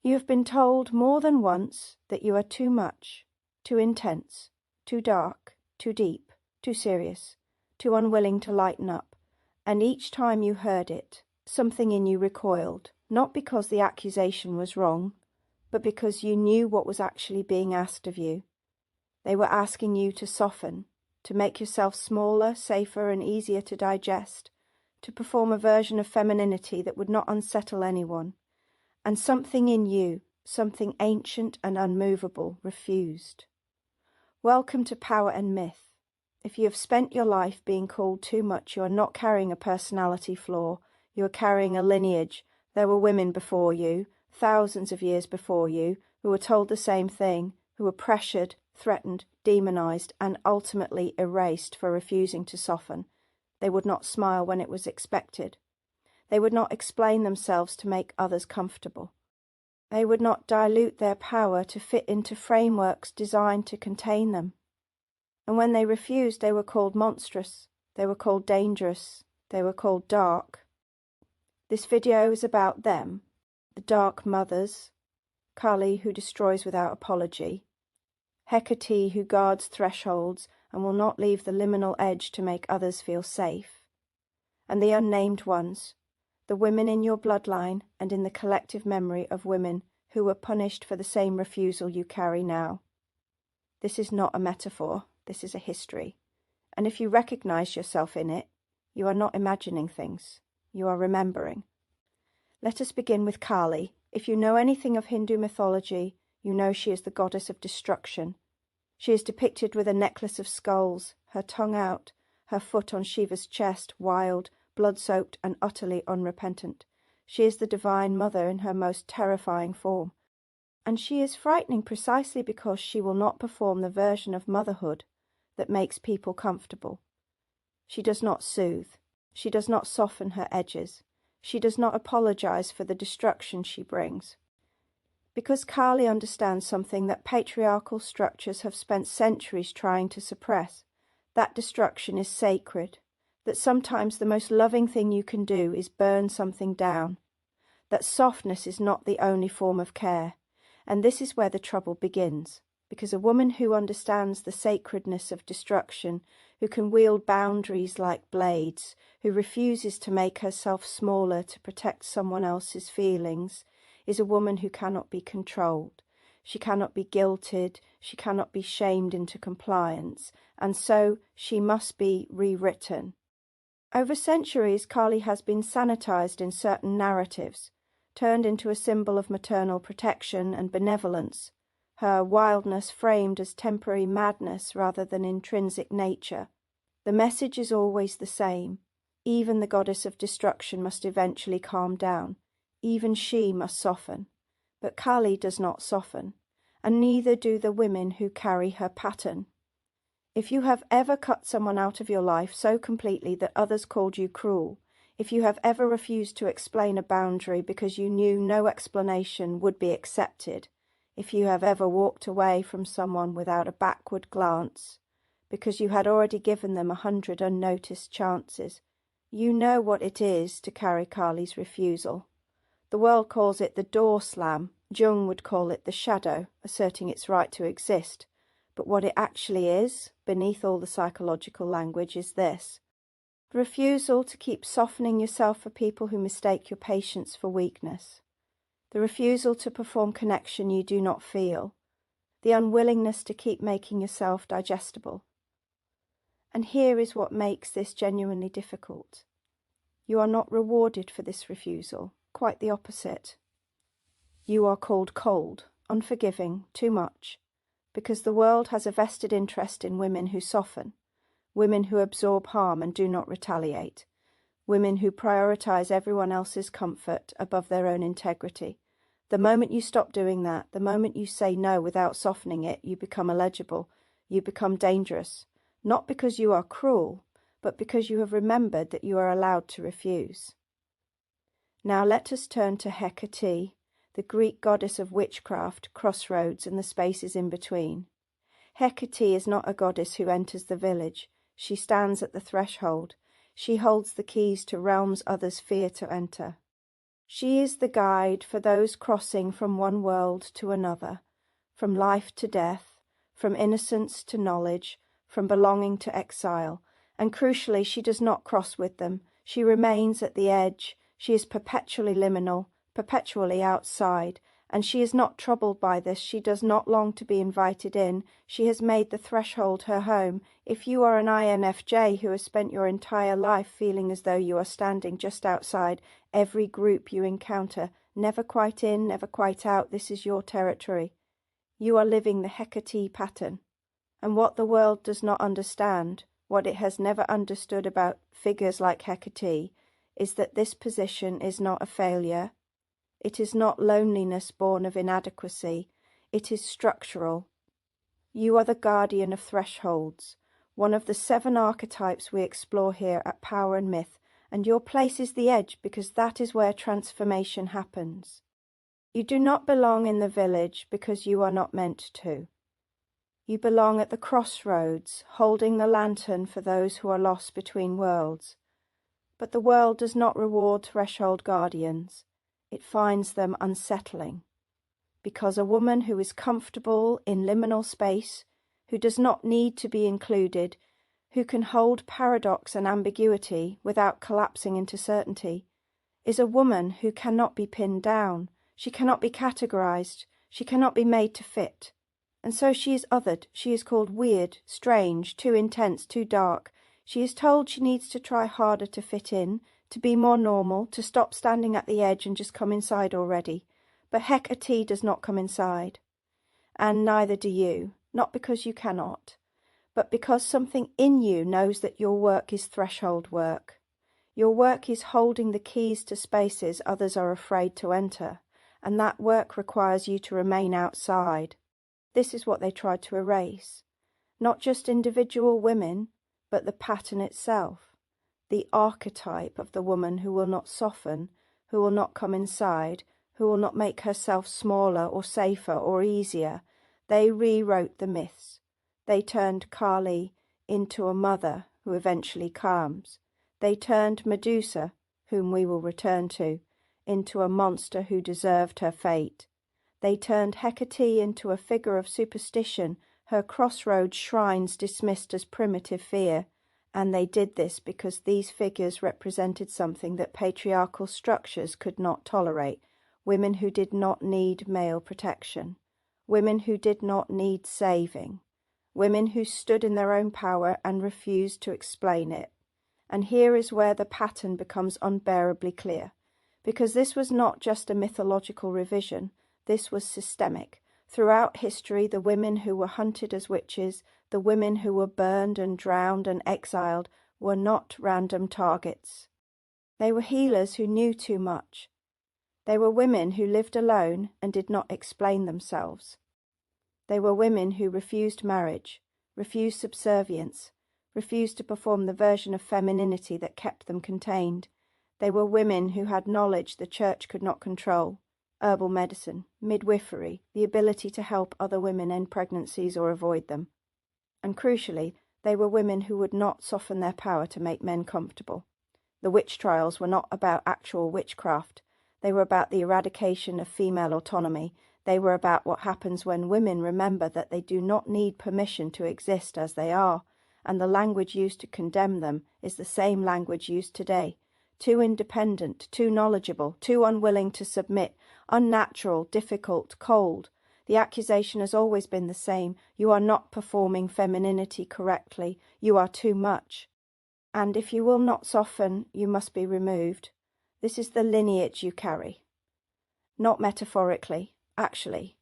You have been told more than once that you are too much, too intense, too dark, too deep, too serious, too unwilling to lighten up, and each time you heard it, something in you recoiled, not because the accusation was wrong, but because you knew what was actually being asked of you. They were asking you to soften, to make yourself smaller, safer, and easier to digest, to perform a version of femininity that would not unsettle anyone. And something in you, something ancient and unmovable, refused. Welcome to Power and Myth. If you have spent your life being called too much, you are not carrying a personality flaw, you are carrying a lineage. There were women before you, thousands of years before you, who were told the same thing, who were pressured, threatened, demonized, and ultimately erased for refusing to soften. They would not smile when it was expected. They would not explain themselves to make others comfortable. They would not dilute their power to fit into frameworks designed to contain them. And when they refused, they were called monstrous, they were called dangerous, they were called dark. This video is about them, the dark mothers, Kali who destroys without apology, Hecate who guards thresholds and will not leave the liminal edge to make others feel safe, and the unnamed ones, the women in your bloodline and in the collective memory of women who were punished for the same refusal you carry now. This is not a metaphor, this is a history. And if you recognize yourself in it, you are not imagining things, you are remembering. Let us begin with Kali. If you know anything of Hindu mythology, you know she is the goddess of destruction. She is depicted with a necklace of skulls, her tongue out, her foot on Shiva's chest, wild, blood-soaked and utterly unrepentant. She is the divine mother in her most terrifying form. And she is frightening precisely because she will not perform the version of motherhood that makes people comfortable. She does not soothe. She does not soften her edges. She does not apologize for the destruction she brings. Because Kali understands something that patriarchal structures have spent centuries trying to suppress, that destruction is sacred, that sometimes the most loving thing you can do is burn something down, that softness is not the only form of care, and this is where the trouble begins, because a woman who understands the sacredness of destruction, who can wield boundaries like blades, who refuses to make herself smaller to protect someone else's feelings, is a woman who cannot be controlled. She cannot be guilted, she cannot be shamed into compliance, and so she must be rewritten. Over centuries, Kali has been sanitized in certain narratives, turned into a symbol of maternal protection and benevolence, her wildness framed as temporary madness rather than intrinsic nature. The message is always the same. Even the goddess of destruction must eventually calm down. Even she must soften. But Kali does not soften, and neither do the women who carry her pattern. If you have ever cut someone out of your life so completely that others called you cruel, if you have ever refused to explain a boundary because you knew no explanation would be accepted, if you have ever walked away from someone without a backward glance, because you had already given them 100 unnoticed chances, you know what it is to carry Kali's refusal. The world calls it the door slam. Jung would call it the shadow, asserting its right to exist. But what it actually is, beneath all the psychological language, is this: the refusal to keep softening yourself for people who mistake your patience for weakness, the refusal to perform connection you do not feel, the unwillingness to keep making yourself digestible. And here is what makes this genuinely difficult. You are not rewarded for this refusal, quite the opposite. You are called cold, unforgiving, too much, because the world has a vested interest in women who soften, women who absorb harm and do not retaliate, women who prioritize everyone else's comfort above their own integrity. The moment you stop doing that, the moment you say no without softening it, you become illegible, you become dangerous, not because you are cruel, but because you have remembered that you are allowed to refuse. Now let us turn to Hecate, the Greek goddess of witchcraft, crossroads, and the spaces in between. Hecate is not a goddess who enters the village. She stands at the threshold. She holds the keys to realms others fear to enter. She is the guide for those crossing from one world to another, from life to death, from innocence to knowledge, from belonging to exile, and crucially she does not cross with them. She remains at the edge. She is perpetually liminal, perpetually outside, and she is not troubled by this. She does not long to be invited in. She has made the threshold her home. If you are an INFJ who has spent your entire life feeling as though you are standing just outside every group you encounter, never quite in, never quite out, this is your territory. You are living the Hecate pattern. And what the world does not understand, what it has never understood about figures like Hecate, is that this position is not a failure. It is not loneliness born of inadequacy. It is structural. You are the guardian of thresholds, one of the 7 archetypes we explore here at Power and Myth, and your place is the edge because that is where transformation happens. You do not belong in the village because you are not meant to. You belong at the crossroads, holding the lantern for those who are lost between worlds. But the world does not reward threshold guardians. It finds them unsettling. Because a woman who is comfortable in liminal space, who does not need to be included, who can hold paradox and ambiguity without collapsing into certainty, is a woman who cannot be pinned down. She cannot be categorized. She cannot be made to fit. And so she is othered. She is called weird, strange, too intense, too dark. She is told she needs to try harder to fit in, to be more normal, to stop standing at the edge and just come inside already. But Hecate does not come inside. And neither do you. Not because you cannot, but because something in you knows that your work is threshold work. Your work is holding the keys to spaces others are afraid to enter, and that work requires you to remain outside. This is what they tried to erase. Not just individual women, but the pattern itself. The archetype of the woman who will not soften, who will not come inside, who will not make herself smaller or safer or easier. They rewrote the myths. They turned Kali into a mother who eventually calms. They turned Medusa, whom we will return to, into a monster who deserved her fate. They turned Hecate into a figure of superstition, her crossroads shrines dismissed as primitive fear, and they did this because these figures represented something that patriarchal structures could not tolerate, women who did not need male protection, women who did not need saving, women who stood in their own power and refused to explain it. And here is where the pattern becomes unbearably clear, because this was not just a mythological revision. This was systemic. Throughout history, the women who were hunted as witches, the women who were burned and drowned and exiled, were not random targets. They were healers who knew too much. They were women who lived alone and did not explain themselves. They were women who refused marriage, refused subservience, refused to perform the version of femininity that kept them contained. They were women who had knowledge the church could not control. Herbal medicine, midwifery, the ability to help other women end pregnancies or avoid them. And crucially, they were women who would not soften their power to make men comfortable. The witch trials were not about actual witchcraft. They were about the eradication of female autonomy. They were about what happens when women remember that they do not need permission to exist as they are, and the language used to condemn them is the same language used today. Too independent, too knowledgeable, too unwilling to submit, unnatural, difficult, cold. The accusation has always been the same. You are not performing femininity correctly. You are too much. And if you will not soften, you must be removed. This is the lineage you carry. Not metaphorically, actually.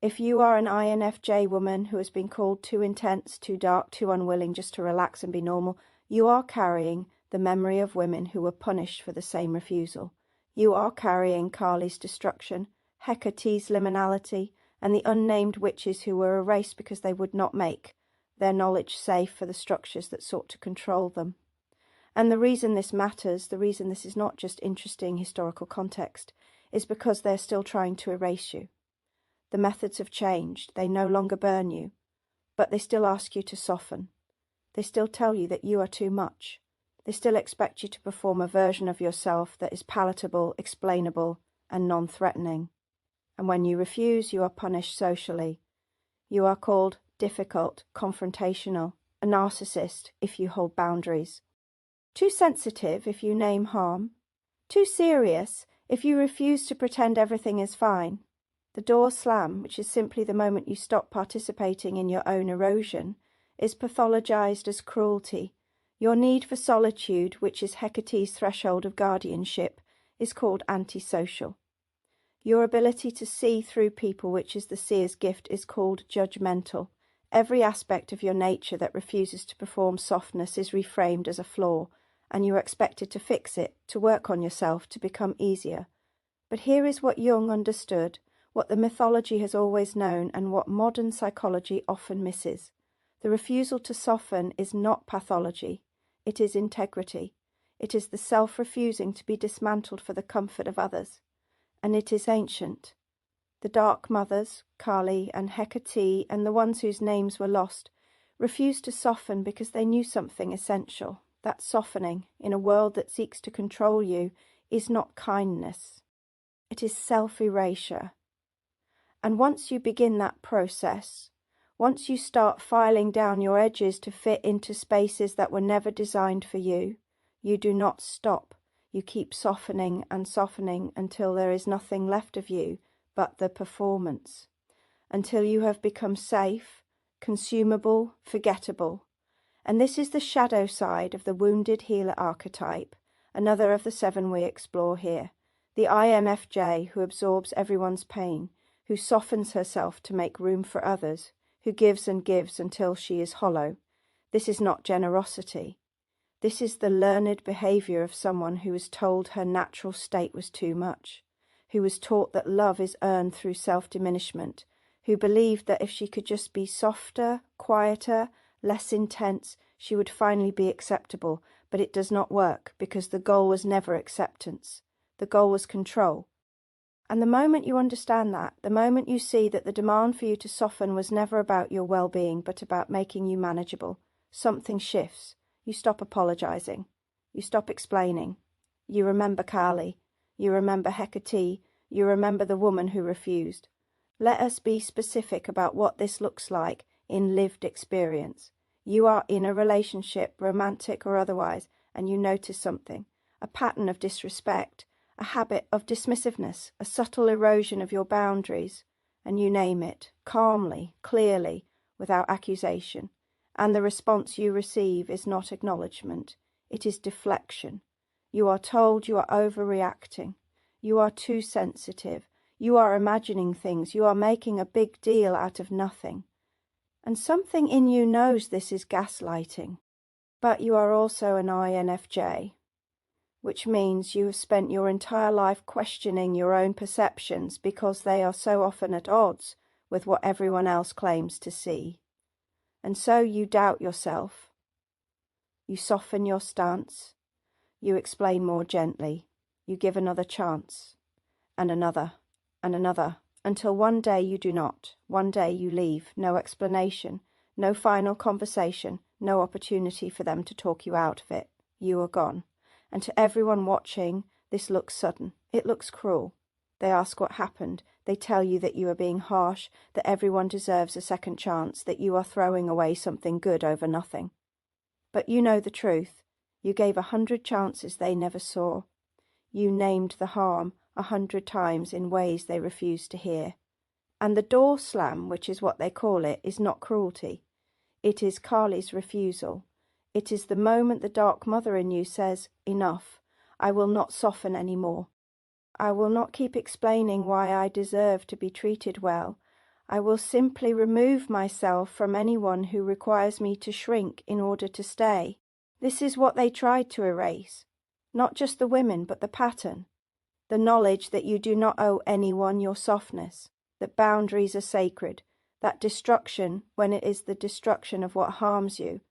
If you are an INFJ woman who has been called too intense, too dark, too unwilling just to relax and be normal, you are carrying the memory of women who were punished for the same refusal. You are carrying Kali's destruction, Hecate's liminality, and the unnamed witches who were erased because they would not make their knowledge safe for the structures that sought to control them. And the reason this matters, the reason this is not just interesting historical context, is because they're still trying to erase you. The methods have changed. They no longer burn you, but they still ask you to soften. They still tell you that you are too much. They still expect you to perform a version of yourself that is palatable, explainable, and non-threatening. And when you refuse, you are punished socially. You are called difficult, confrontational, a narcissist if you hold boundaries. Too sensitive if you name harm. Too serious if you refuse to pretend everything is fine. The door slam, which is simply the moment you stop participating in your own erosion, is pathologized as cruelty. Your need for solitude, which is Hecate's threshold of guardianship, is called antisocial. Your ability to see through people, which is the seer's gift, is called judgmental. Every aspect of your nature that refuses to perform softness is reframed as a flaw, and you are expected to fix it, to work on yourself, to become easier. But here is what Jung understood, what the mythology has always known, and what modern psychology often misses. The refusal to soften is not pathology. It is integrity. It is the self-refusing to be dismantled for the comfort of others. And it is ancient. The Dark Mothers, Kali and Hecate, and the ones whose names were lost, refused to soften because they knew something essential. That softening, in a world that seeks to control you, is not kindness. It is self-erasure. And once you begin that process, once you start filing down your edges to fit into spaces that were never designed for you, you do not stop. You keep softening and softening until there is nothing left of you but the performance, until you have become safe, consumable, forgettable. And this is the shadow side of the wounded healer archetype, another of the 7 we explore here. The INFJ who absorbs everyone's pain, who softens herself to make room for others, who gives and gives until she is hollow. This is not generosity. This is the learned behavior of someone who was told her natural state was too much, who was taught that love is earned through self-diminishment, who believed that if she could just be softer, quieter, less intense, she would finally be acceptable. But it does not work, because the goal was never acceptance. The goal was control. And the moment you understand that, the moment you see that the demand for you to soften was never about your well-being, but about making you manageable, something shifts. You stop apologizing. You stop explaining. You remember Kali. You remember Hecate. You remember the woman who refused. Let us be specific about what this looks like in lived experience. You are in a relationship, romantic or otherwise, and you notice something, a pattern of disrespect, a habit of dismissiveness, a subtle erosion of your boundaries, and you name it, calmly, clearly, without accusation. And the response you receive is not acknowledgement, it is deflection. You are told you are overreacting. You are too sensitive. You are imagining things. You are making a big deal out of nothing. And something in you knows this is gaslighting. But you are also an INFJ, which means you have spent your entire life questioning your own perceptions because they are so often at odds with what everyone else claims to see. And so you doubt yourself. You soften your stance. You explain more gently. You give another chance, and another, until one day you do not. One day you leave, no explanation, no final conversation, no opportunity for them to talk you out of it. You are gone. And to everyone watching, this looks sudden. It looks cruel. They ask what happened. They tell you that you are being harsh, that everyone deserves a second chance, that you are throwing away something good over nothing. But you know the truth. You gave 100 chances they never saw. You named the harm 100 times in ways they refused to hear. And the door slam, which is what they call it, is not cruelty. It is Kali's refusal. It is the moment the dark mother in you says, enough, I will not soften any more. I will not keep explaining why I deserve to be treated well. I will simply remove myself from anyone who requires me to shrink in order to stay. This is what they tried to erase. Not just the women, but the pattern. The knowledge that you do not owe anyone your softness, that boundaries are sacred, that destruction, when it is the destruction of what harms you,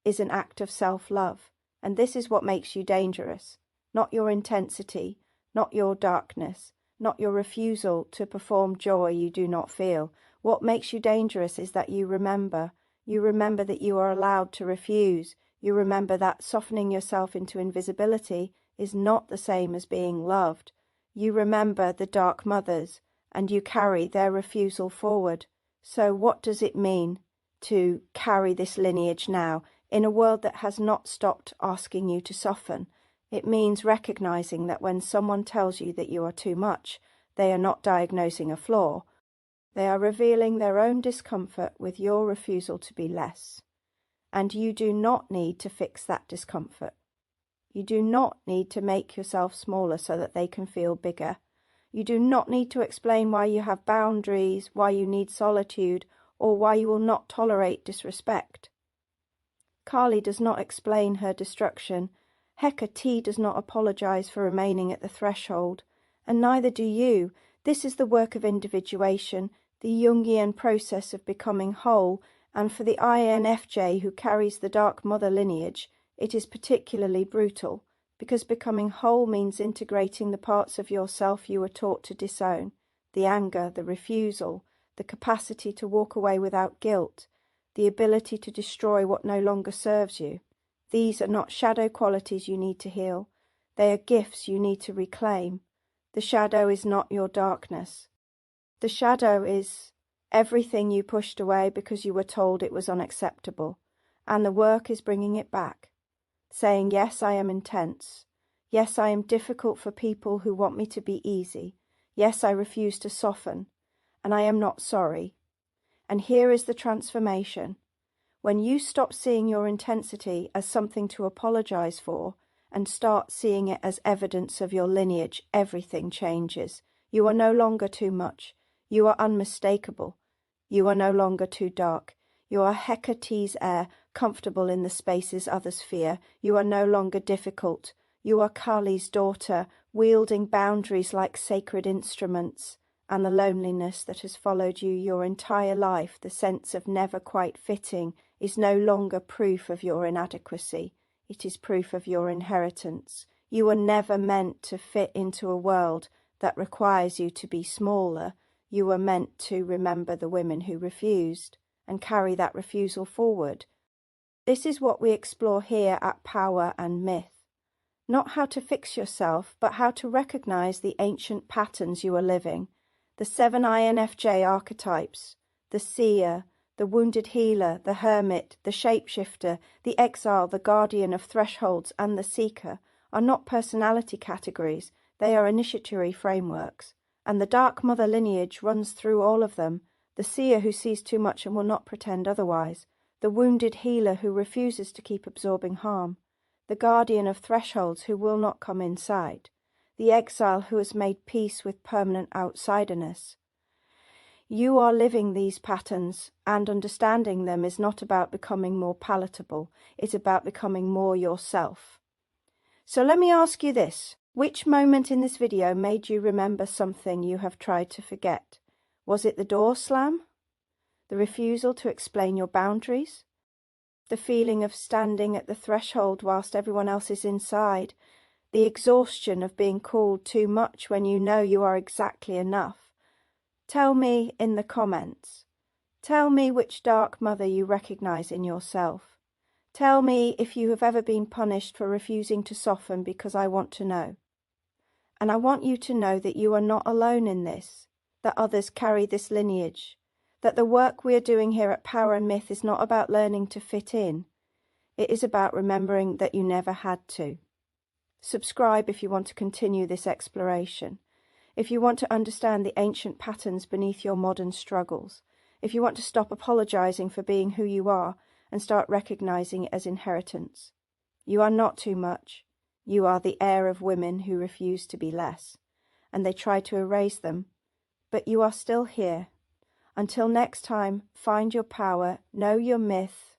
is an act of self-love. And this is what makes you dangerous. Not your intensity, not your darkness, not your refusal to perform joy you do not feel. What makes you dangerous is that you remember that you are allowed to refuse. You remember that softening yourself into invisibility is not the same as being loved. You remember the dark mothers, and you carry their refusal forward. So what does it mean to carry this lineage now in a world that has not stopped asking you to soften? It means recognizing that when someone tells you that you are too much, they are not diagnosing a flaw. They are revealing their own discomfort with your refusal to be less. And you do not need to fix that discomfort. You do not need to make yourself smaller so that they can feel bigger. You do not need to explain why you have boundaries, why you need solitude, or why you will not tolerate disrespect. Kali does not explain her destruction. Hecate does not apologize for remaining at the threshold, and neither do you. This is the work of individuation, the Jungian process of becoming whole, and for the INFJ who carries the dark mother lineage, it is particularly brutal, because becoming whole means integrating the parts of yourself you were taught to disown, the anger, the refusal, the capacity to walk away without guilt, the ability to destroy what no longer serves you. These are not shadow qualities you need to heal. They are gifts you need to reclaim. The shadow is not your darkness. The shadow is everything you pushed away because you were told it was unacceptable, and the work is bringing it back, saying, yes, I am intense. Yes, I am difficult for people who want me to be easy. Yes, I refuse to soften, and I am not sorry. And here is the transformation. When you stop seeing your intensity as something to apologize for and start seeing it as evidence of your lineage, everything changes. You are no longer too much. You are unmistakable. You are no longer too dark. You are Hecate's heir, comfortable in the spaces others fear. You are no longer difficult. You are Kali's daughter, wielding boundaries like sacred instruments. And the loneliness that has followed you your entire life, the sense of never quite fitting, is no longer proof of your inadequacy. It is proof of your inheritance. You were never meant to fit into a world that requires you to be smaller. You were meant to remember the women who refused and carry that refusal forward. This is what we explore here at Power and Myth. Not how to fix yourself, but how to recognize the ancient patterns you are living. The 7 INFJ archetypes, the seer, the wounded healer, the hermit, the shapeshifter, the exile, the guardian of thresholds, and the seeker, are not personality categories, they are initiatory frameworks. And the dark mother lineage runs through all of them, the seer who sees too much and will not pretend otherwise, the wounded healer who refuses to keep absorbing harm, the guardian of thresholds who will not come inside, the exile who has made peace with permanent outsiderness. You are living these patterns, and understanding them is not about becoming more palatable, it's about becoming more yourself. So let me ask you this. Which moment in this video made you remember something you have tried to forget? Was it the door slam? The refusal to explain your boundaries? The feeling of standing at the threshold whilst everyone else is inside? The exhaustion of being called too much when you know you are exactly enough? Tell me in the comments. Tell me which dark mother you recognize in yourself. Tell me if you have ever been punished for refusing to soften, because I want to know. And I want you to know that you are not alone in this, that others carry this lineage, that the work we are doing here at Power and Myth is not about learning to fit in. It is about remembering that you never had to. Subscribe if you want to continue this exploration. If you want to understand the ancient patterns beneath your modern struggles. If you want to stop apologizing for being who you are and start recognizing it as inheritance. You are not too much. You are the heir of women who refuse to be less, and they try to erase them, but you are still here. Until next time, find your power, know your myth,